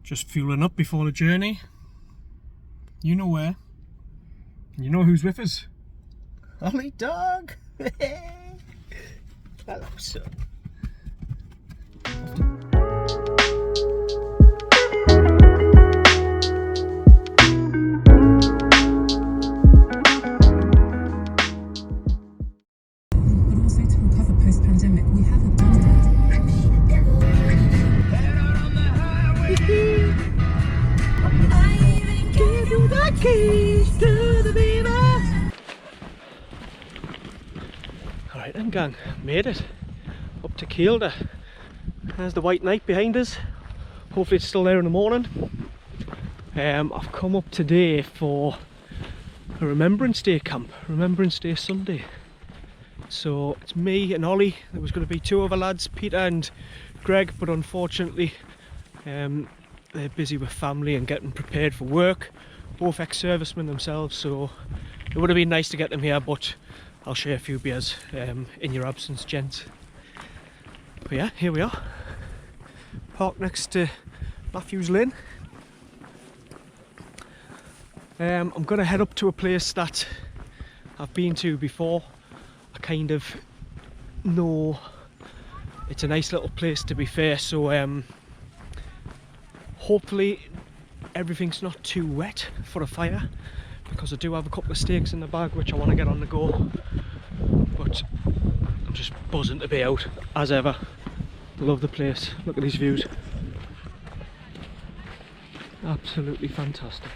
Just fueling up before the journey. You know where. And you know who's with us. Ollie dog! Hello, son. But also to recover post-pandemic, we haven't done that. I even gave you the keys to the Beaver. Alright then gang, made it up to Kielder. There's the white knight behind us. Hopefully it's still there in the morning. I've come up today for a Remembrance Day camp, Remembrance Day Sunday. So it's me and Ollie. There was going to be two other lads, Peter and Greg, but unfortunately they're busy with family and getting prepared for work. Both ex-servicemen themselves, so it would have been nice to get them here, but I'll share a few beers in your absence, gents. But yeah, here we are. Parked next to Matthew's Lane. I'm going to head up to a place that I've been to before. I kind of know it's a nice little place, to be fair, so hopefully everything's not too wet for a fire, because I do have a couple of steaks in the bag which I want to get on the go. But I'm just buzzing to be out as ever. Love the place. Look at these views. Absolutely fantastic.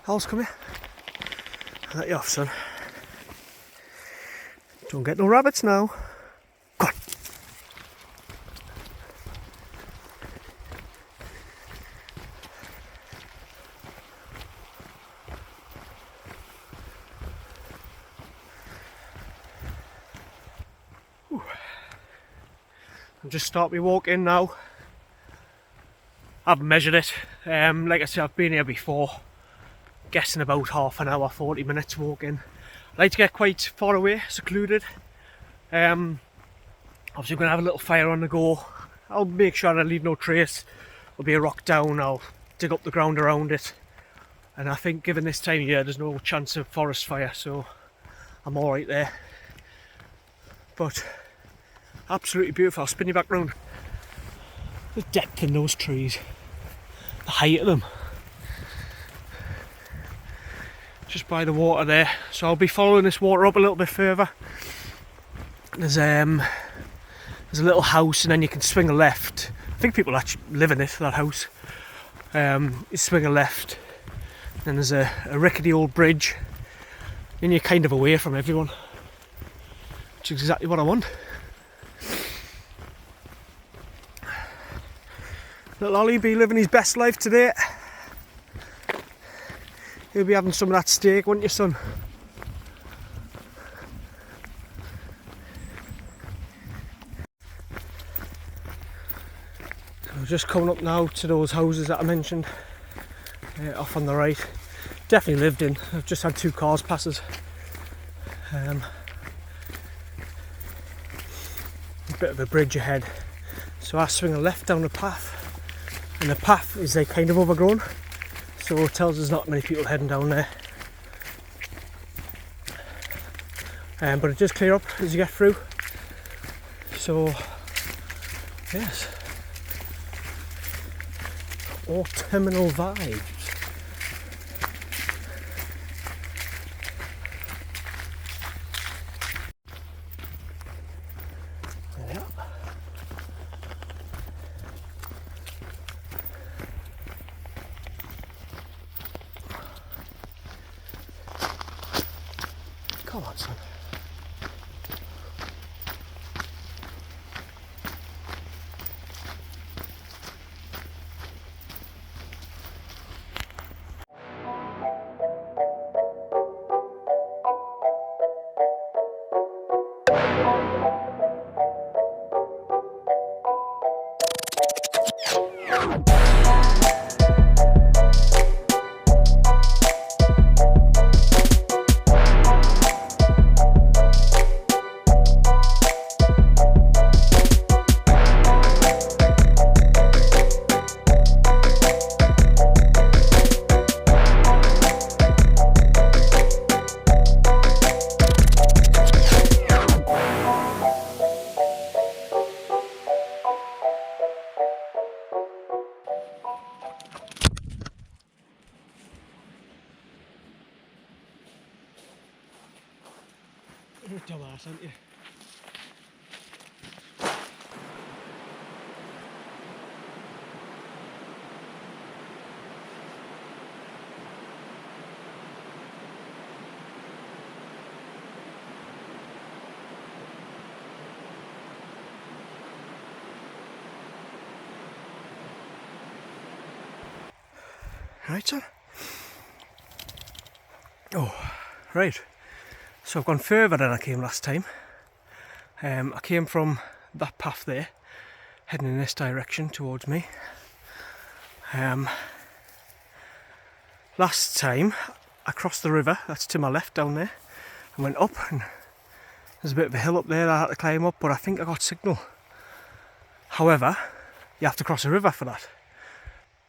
Hal's come here. Let you off, son. Don't get no rabbits now. Go on. Whew. I'm just starting my walk in now. I haven't measured it. Like I said, I've been here before. Guessing about half an hour, 40 minutes walking. I like to get quite far away, secluded. Obviously I'm going to have a little fire on the go. I'll make sure I leave no trace. There'll be a rock down, I'll dig up the ground around it. And I think given this time of year there's no chance of forest fire, so I'm alright there. But absolutely beautiful. I'll spin you back round. The depth in those trees, the height of them. Just by the water there, so I'll be following this water up a little bit further. There's a little house, and then you can swing a left. I think people actually live in it, that house. You swing a left, then there's a rickety old bridge, and you're kind of away from everyone, which is exactly what I want. Little Ollie be living his best life today. You'll be having some of that steak, won't you, son? So we're just coming up now to those houses that I mentioned off on the right. Definitely lived in. I've just had two cars pass us. A bit of a bridge ahead. So I swing a left down the path, and the path is like kind of overgrown. So it tells us not many people heading down there. But it does clear up as you get through. So, yes. Autumnal vibes. Yeah. Come on, son. You're a dumbass, aren't you? Right, son. Oh, right. So I've gone further than I came last time. I came from that path there, heading in this direction towards me. Last time I crossed the river, that's to my left down there, and went up, and there's a bit of a hill up there that I had to climb up, but I think I got signal. However, you have to cross a river for that.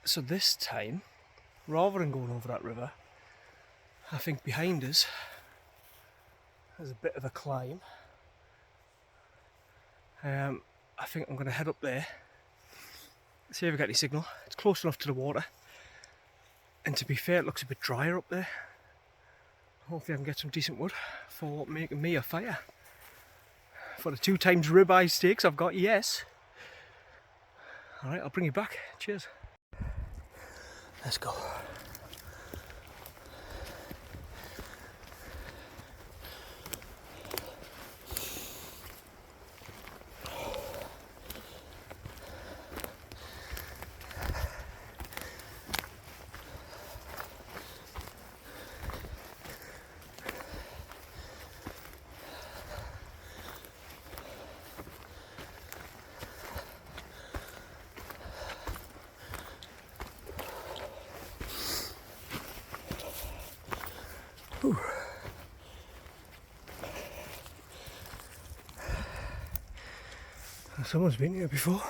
So this time, rather than going over that river, I think behind us there's a bit of a climb. I think I'm going to head up there, see if I get any signal. It's close enough to the water, and to be fair, it looks a bit drier up there. Hopefully I can get some decent wood for making me a fire. For the 2 times ribeye steaks I've got, yes. Alright, I'll bring you back. Cheers. Let's go. Whew. Someone's been here before.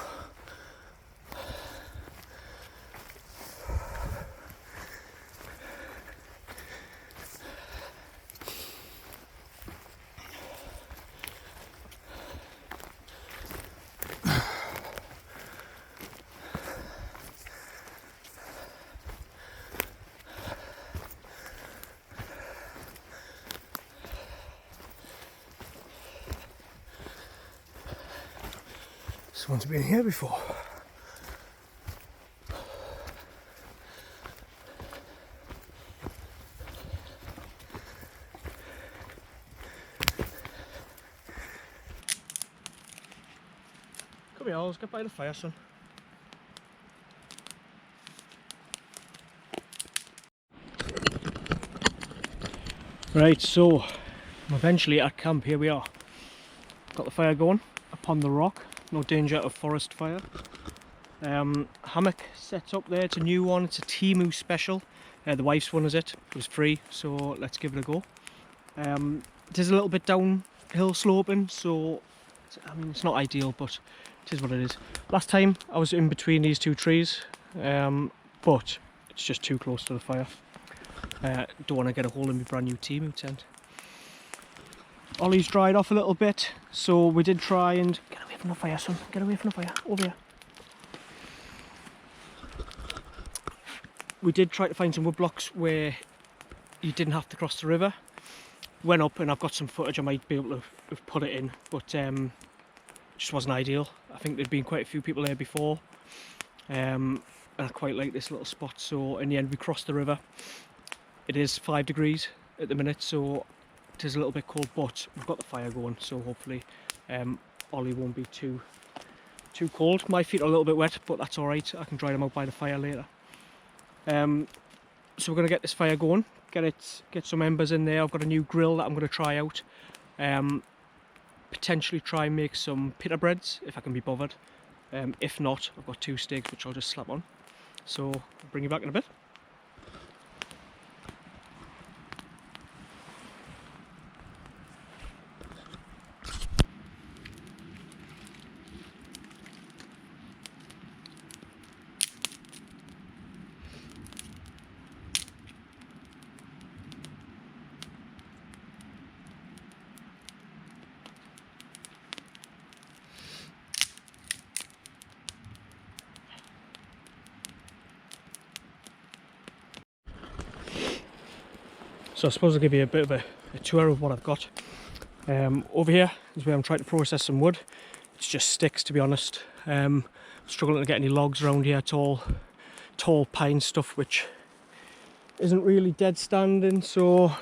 Someone's been here before. Come here, let's get by the fire, son. Right, so I'm eventually at camp. Here we are. Got the fire going upon the rock. No danger of forest fire. Hammock set up there. It's a new one. It's a Temu special. The wife's one is it. It was free, so let's give it a go. It is a little bit downhill sloping, so I mean it's not ideal, but it is what it is. Last time I was in between these 2 trees, but it's just too close to the fire. Don't want to get a hole in my brand new Temu tent. Ollie's dried off a little bit, so we did try and get away from the fire, son. Get away from the fire. Over here. We did try to find some wood blocks where you didn't have to cross the river. Went up, and I've got some footage I might be able to have put it in, but just wasn't ideal. I think there'd been quite a few people there before, and I quite like this little spot. So in the end, we crossed the river. It is 5 degrees at the minute, so it is a little bit cold, but we've got the fire going, so hopefully Ollie won't be too cold. My feet are a little bit wet, but that's alright. I can dry them out by the fire later. So we're going to get this fire going, get some embers in there. I've got a new grill that I'm going to try out. Potentially try and make some pita breads if I can be bothered. If not, I've got 2 steaks which I'll just slap on. So I'll bring you back in a bit. So I suppose I'll give you a bit of a tour of what I've got. Over here is where I'm trying to process some wood. It's just sticks, to be honest. Struggling to get any logs around here at all. Tall pine stuff which isn't really dead standing, so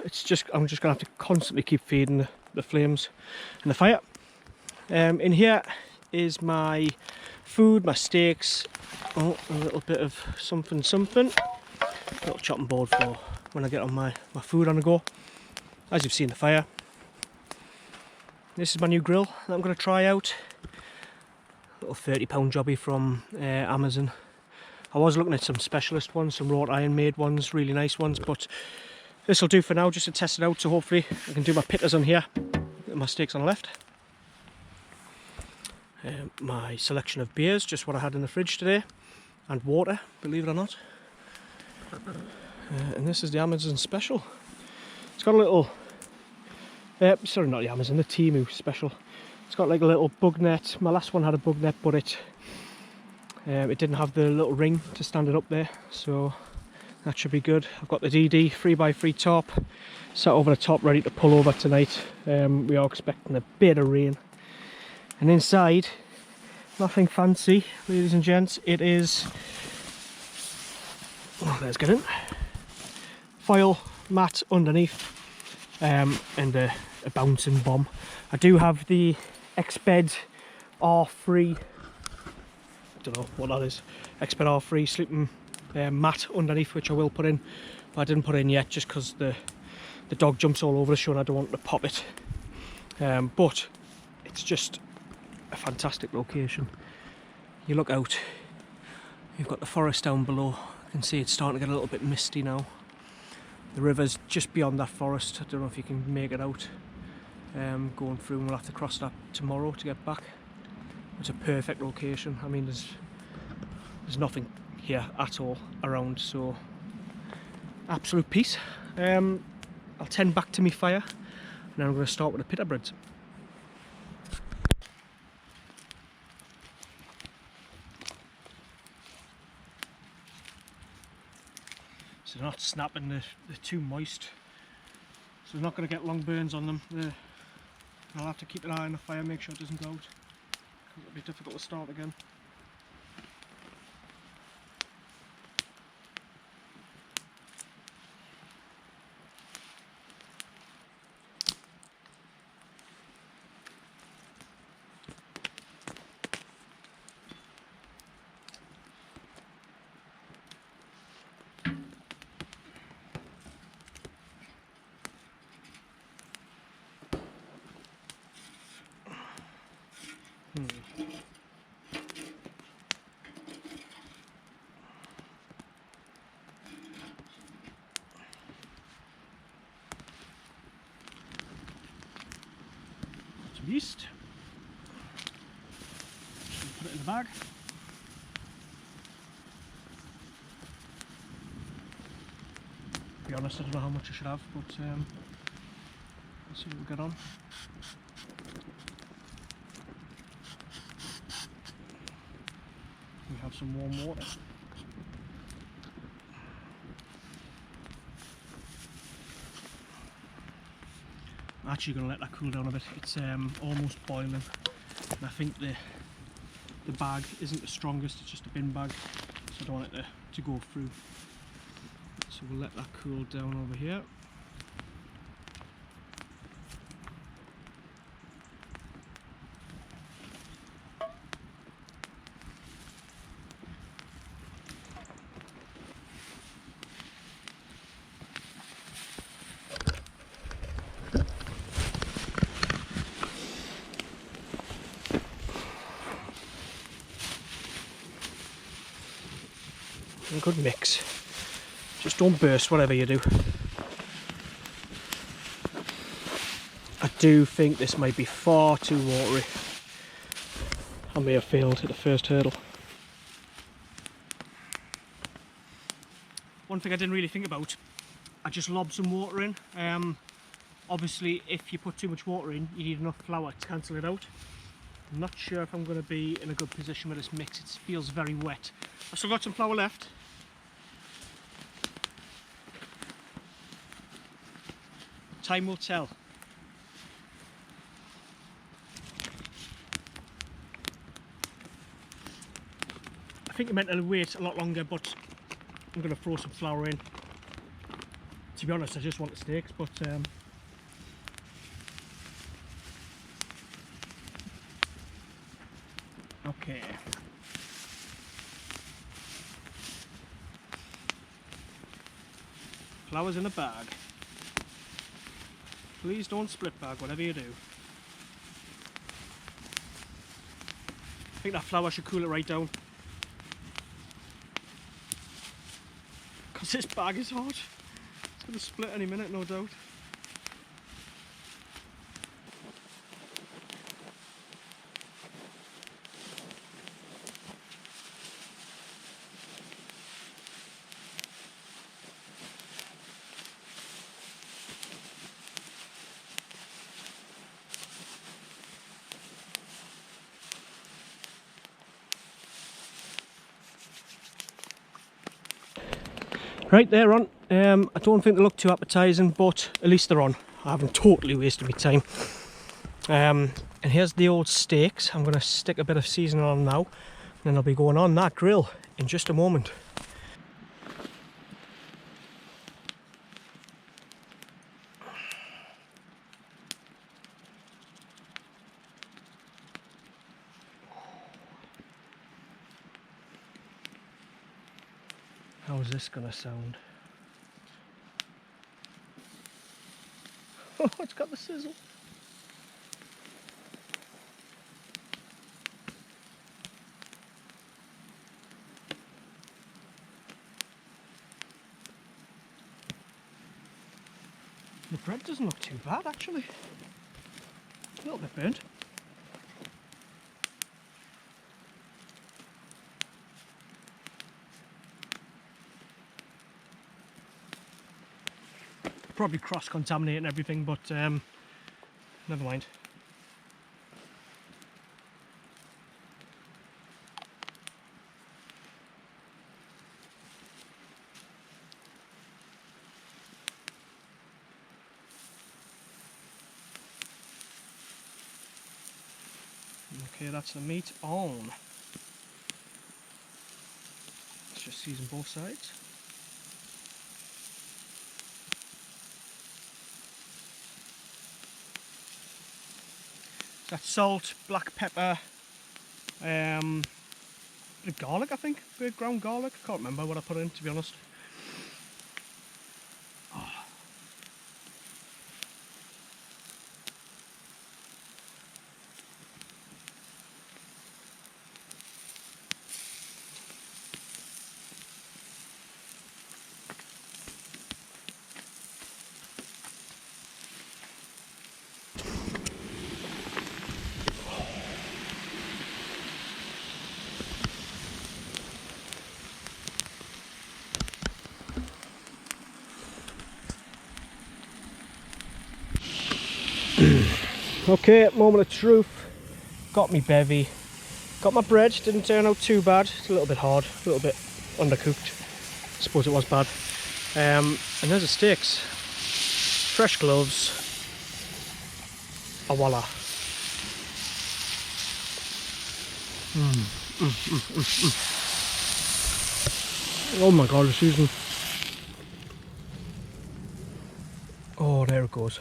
I'm just gonna have to constantly keep feeding the flames and the fire. In here is my food, my steaks. Oh, a little bit of something. A little chopping board for when I get on my food on the go. As you've seen, the fire. This is my new grill that I'm going to try out. A little £30 jobby from Amazon. I was looking at some specialist ones, some wrought iron made ones, really nice ones, but this will do for now just to test it out, so hopefully I can do my pitters on here and my steaks on the left. My selection of beers, just what I had in the fridge today, and water, believe it or not. And this is the Amazon special. It's got a little, sorry, not the Amazon, the Temu special. It's got like a little bug net. My last one had a bug net, but it didn't have the little ring to stand it up there, so that should be good. I've got the DD 3x3 top set over the top, ready to pull over tonight. We are expecting a bit of rain. And inside, nothing fancy, ladies and gents. It is, oh, let's get in. Foil mat underneath, and a bouncing bomb. I do have the Exped R3, don't know what that is, Exped R3 sleeping mat underneath, which I will put in, but I didn't put it in yet just because the dog jumps all over the show and I don't want to pop it. But it's just a fantastic location. You look out, you've got the forest down below. You can see it's starting to get a little bit misty now. The river's just beyond that forest. I don't know if you can make it out going through, and we'll have to cross that tomorrow to get back. It's a perfect location. I mean, there's nothing here at all around, so absolute peace. I'll tend back to me fire, and then I'm going to start with the pita breads. So they're not snapping, they're too moist, so they're not going to get long burns on them. I'll have to keep an eye on the fire, make sure it doesn't go out, because it'll be difficult to start again. Some yeast. Put it in the bag. To be honest, I don't know how much I should have, but let's see what we get on. We have some warm water. I'm actually going to let that cool down a bit. It's almost boiling, and I think the bag isn't the strongest, it's just a bin bag, so I don't want it to go through. So we'll let that cool down over here. and a good mix. Just don't burst whatever you do. I do think this might be far too watery. I may have failed at the first hurdle. One thing I didn't really think about, I just lobbed some water in. Obviously if you put too much water in, you need enough flour to cancel it out. I'm not sure if I'm going to be in a good position with this mix. It feels very wet. I've still got some flour left. Time will tell. I think you're meant to wait a lot longer, but I'm going to throw some flour in. To be honest, I just want the steaks, but okay. Flour's in a bag. Please don't split bag, whatever you do. I think that flour should cool it right down. Because this bag is hot. It's going to split any minute, no doubt. Right, they're on. I don't think they look too appetising, but at least they're on. I haven't totally wasted my time. And here's the old steaks. I'm going to stick a bit of seasoning on now, and then I'll be going on that grill in just a moment. How's this gonna sound? Oh, it's got the sizzle. The bread doesn't look too bad actually. A little bit burnt. Probably cross-contaminating everything, but never mind. Okay, that's the meat on. Let's just season both sides. That's salt, black pepper, bit of garlic, I think, bit of ground garlic. I can't remember what I put in, to be honest. Oh. Okay, moment of truth. Got me bevy. Got my bread, didn't turn out too bad. It's a little bit hard, a little bit undercooked. I suppose it was bad. And there's the steaks. Fresh gloves. Ah, voila. Oh my god, the season. Oh, there it goes.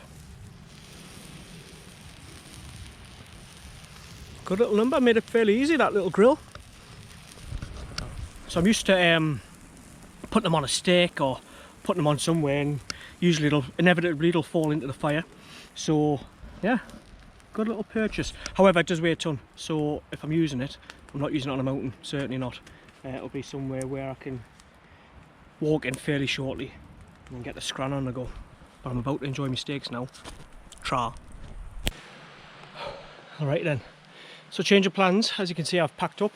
Good little number, made it fairly easy, that little grill. So I'm used to putting them on a steak or putting them on somewhere, and usually it'll fall into the fire. So yeah, good little purchase. However, it does weigh a ton, so if I'm using it, I'm not using it on a mountain, certainly not. It'll be somewhere where I can walk in fairly shortly and get the scran on the go. But I'm about to enjoy my steaks now. Try. Alright then, so change of plans. As you can see, I've packed up.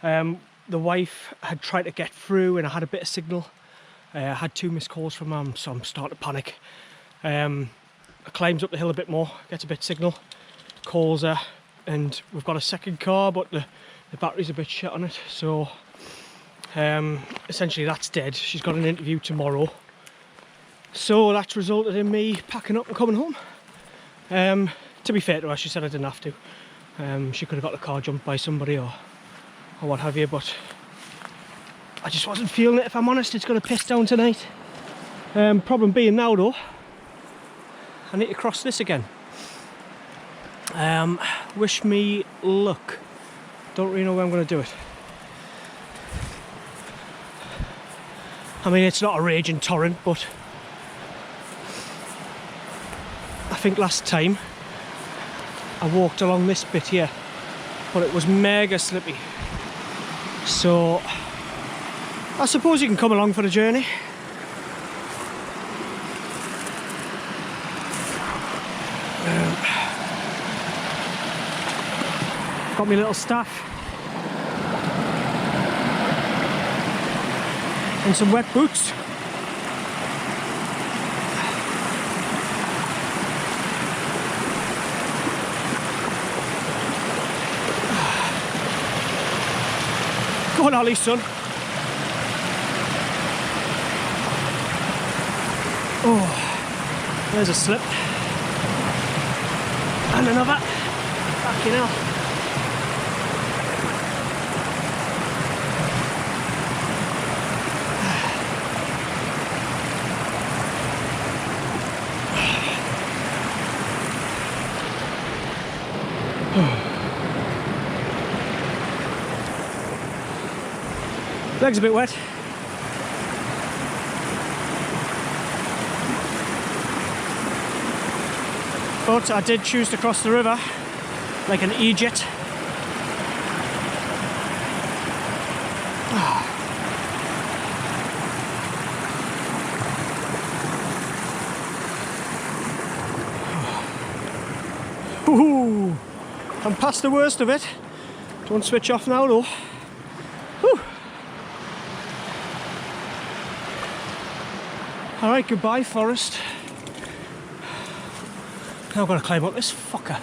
The wife had tried to get through and I had a bit of signal. I had 2 missed calls from her, so I'm starting to panic. I climbs up the hill a bit more, gets a bit of signal, calls her, and we've got a second car, but the battery's a bit shit on it, so essentially that's dead. She's got an interview tomorrow, so that's resulted in me packing up and coming home. To be fair to her, she said I didn't have to. She could have got the car jumped by somebody or what have you, but I just wasn't feeling it, if I'm honest. It's going to piss down tonight. Problem being now though, I need to cross this again. Wish me luck. Don't really know where I'm going to do it. I mean, it's not a raging torrent, but I think last time I walked along this bit here, but it was mega slippy. So I suppose you can come along for the journey. Got my little staff and some wet boots. Go on, Ollie, son. Oh, there's a slip. And another. Fucking hell. Legs a bit wet. But I did choose to cross the river like an Egypt. Ooh, I'm past the worst of it. Don't switch off now though. Whew. Alright, goodbye forest. Now I've got to climb up this fucker.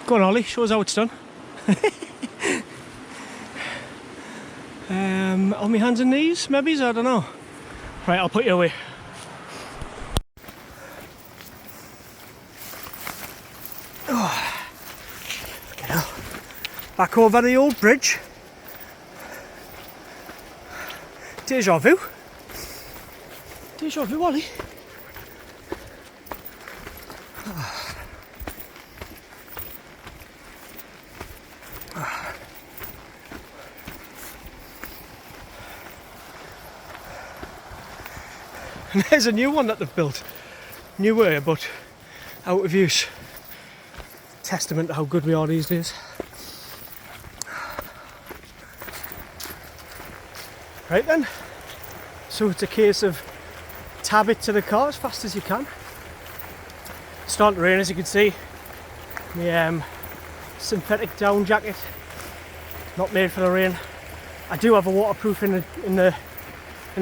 Go on, Ollie, show us how it's done. On my hands and knees, maybe, I don't know. Right, I'll put you away. Oh, fucking hell. Back over the old bridge. Deja vu. Deja vu, Ollie. And there's a new one that they've built. Newer, but out of use. Testament to how good we are these days. Right then, so it's a case of tab it to the car as fast as you can. It's starting to rain, as you can see. My synthetic down jacket, not made for the rain. I do have a waterproof in the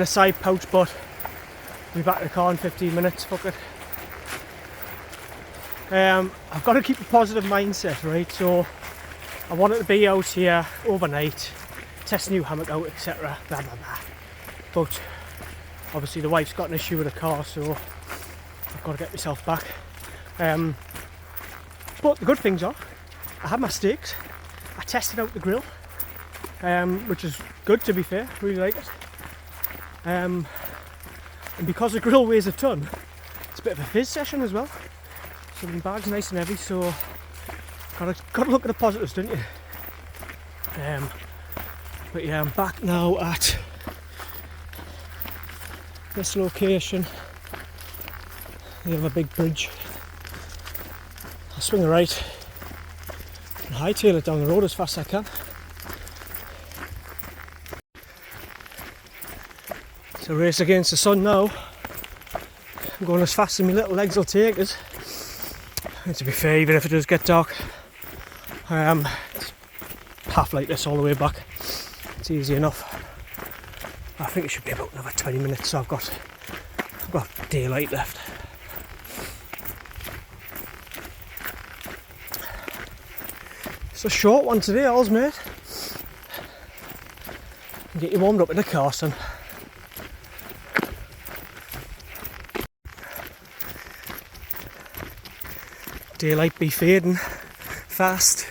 side pouch, but I'll be back in the car in 15 minutes. Fuck it. I've got to keep a positive mindset, right? So I wanted to be out here overnight, test a new hammock out, etc. Blah blah blah. But obviously the wife's got an issue with the car, so I've got to get myself back. But the good things are, I had my steaks. I tested out the grill, which is good, to be fair. Really like it. And because the grill weighs a ton, it's a bit of a fizz session as well. So the bag's nice and heavy, so gotta look at the positives, don't you? But yeah, I'm back now at this location. We have a big bridge. I'll swing a right and hightail it down the road as fast as I can. It's a race against the sun now. I'm going as fast as my little legs will take us. And to be fair, even if it does get dark, it's half like this all the way back. It's easy enough. I think it should be about another 20 minutes, so I've got daylight left. It's a short one today, alls, mate. Get you warmed up in the car, son. Daylight be fading fast.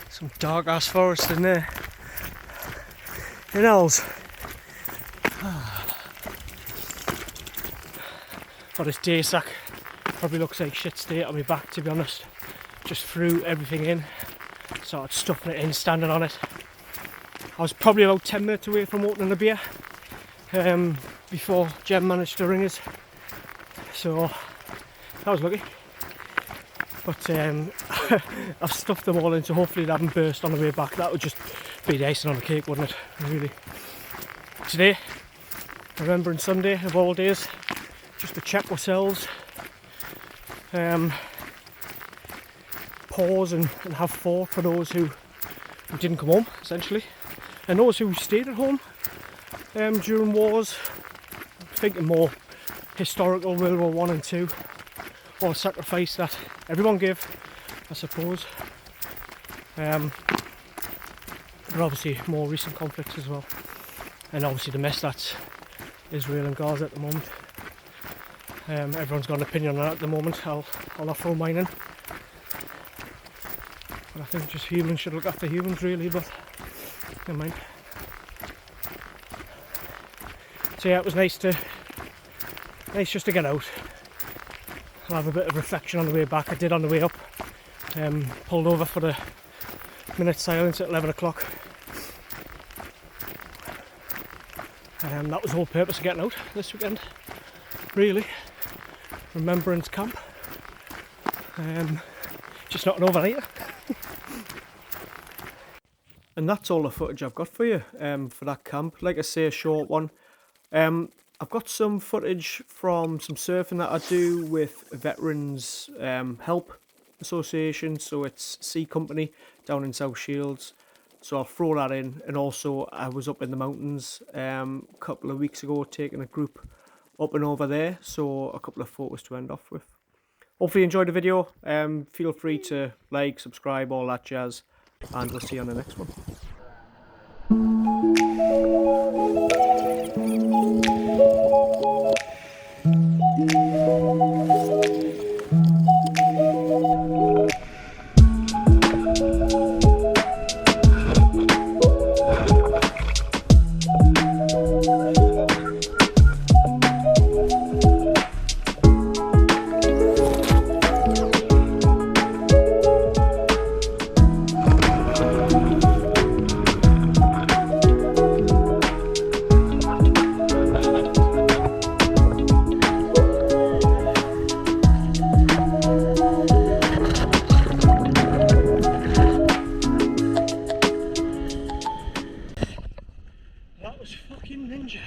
Some dark ass forest in there. In owls. Oh, this day sack probably looks like shit state on my back, to be honest. Just threw everything in, started stuffing it in, standing on it. I was probably about 10 minutes away from opening a beer before Jem managed to ring us, so I was lucky. But I've stuffed them all in, so hopefully they haven't burst on the way back. That would just be the icing on the cake, wouldn't it, really? Today, Remembrance Sunday of all days, just to check ourselves, pause and have thought for those who didn't come home, essentially, and those who stayed at home during wars. Thinking more historical, World War One and Two, or sacrifice that everyone gave, I suppose. But obviously more recent conflicts as well, and obviously the mess that's Israel and Gaza at the moment. Everyone's got an opinion on that at the moment. I'll not throw mine in. But I think just humans should look after humans, really, but never mind. So yeah, it was nice just to get out and have a bit of reflection on the way back. I did on the way up. Pulled over for the minute silence at 11 o'clock. That was the whole purpose of getting out this weekend, really. Remembrance camp. Just not an overnighter. And that's all the footage I've got for you for that camp. Like I say, a short one. I've got some footage from some surfing that I do with Veterans Help Association, so it's Sea Company down in South Shields. So I'll throw that in, and also I was up in the mountains a couple of weeks ago taking a group up and over there, so a couple of photos to end off with. Hopefully you enjoyed the video. Feel free to like, subscribe, all that jazz, and we'll see you on the next one. That was fucking ninja.